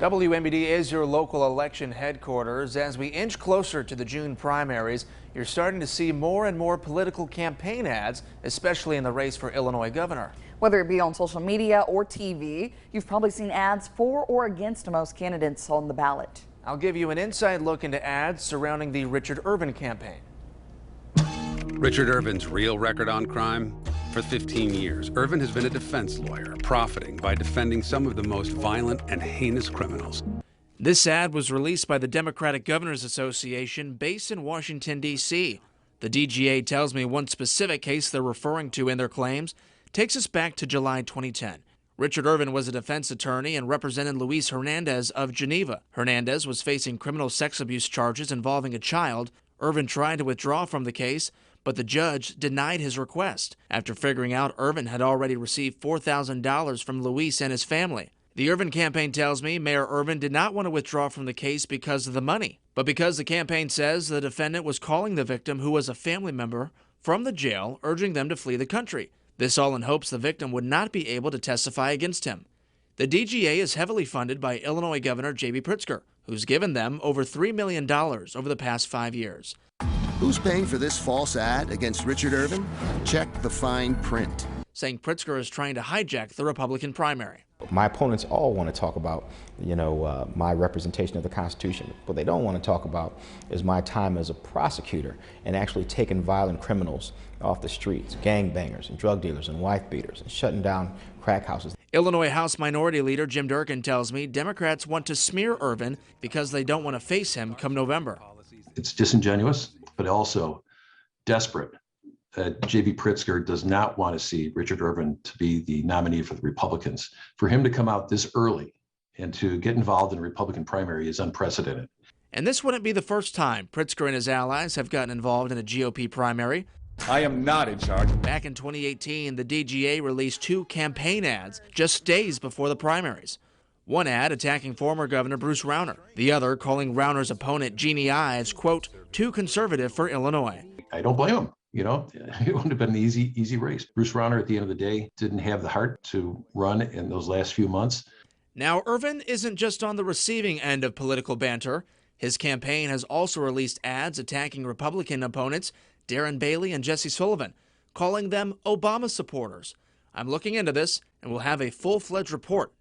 WMBD is your local election headquarters. As we inch closer to the June primaries, you're starting to see more and more political campaign ads, especially in the race for Illinois governor. Whether it be on social media or TV, you've probably seen ads for or against most candidates on the ballot. I'll give you an inside look into ads surrounding the Richard Irvin campaign. Richard Irvin's real record on crime? For 15 years, Irvin has been a defense lawyer, profiting by defending some of the most violent and heinous criminals. This ad was released by the Democratic Governors Association based in Washington, D.C. The DGA tells me one specific case they're referring to in their claims takes us back to July 2010. Richard Irvin was a defense attorney and represented Luis Hernandez of Geneva. Hernandez was facing criminal sex abuse charges involving a child. Irvin tried to withdraw from the case, but the judge denied his request after figuring out Irvin had already received $4,000 from Luis and his family. The Irvin campaign tells me Mayor Irvin did not want to withdraw from the case because of the money, but because the campaign says the defendant was calling the victim, who was a family member, from the jail, urging them to flee the country. This all in hopes the victim would not be able to testify against him. The DGA is heavily funded by Illinois Governor J.B. Pritzker, who's given them over $3 million over the past 5 years. Who's paying for this false ad against Richard Irvin? Check the fine print. Saying Pritzker is trying to hijack the Republican primary. My opponents all want to talk about, my representation of the Constitution. What they don't want to talk about is my time as a prosecutor and actually taking violent criminals off the streets, gangbangers and drug dealers and wife beaters, and shutting down crack houses. Illinois House Minority Leader Jim Durkin tells me Democrats want to smear Irvin because they don't want to face him come November. It's disingenuous, but also desperate. J.B. Pritzker does not want to see Richard Irvin to be the nominee for the Republicans. For him to come out this early and to get involved in a Republican primary is unprecedented. And this wouldn't be the first time Pritzker and his allies have gotten involved in a GOP primary. I am not in charge. Back in 2018, the DGA released 2 campaign ads just days before the primaries. One ad attacking former Governor Bruce Rauner, the other calling Rauner's opponent Jeannie Ives, quote, too conservative for Illinois. I don't blame him. It wouldn't have been an easy race. Bruce Rauner, at the end of the day, didn't have the heart to run in those last few months. Now, Irvin isn't just on the receiving end of political banter. His campaign has also released ads attacking Republican opponents Darren Bailey and Jesse Sullivan, calling them Obama supporters. I'm looking into this, and we'll have a full-fledged report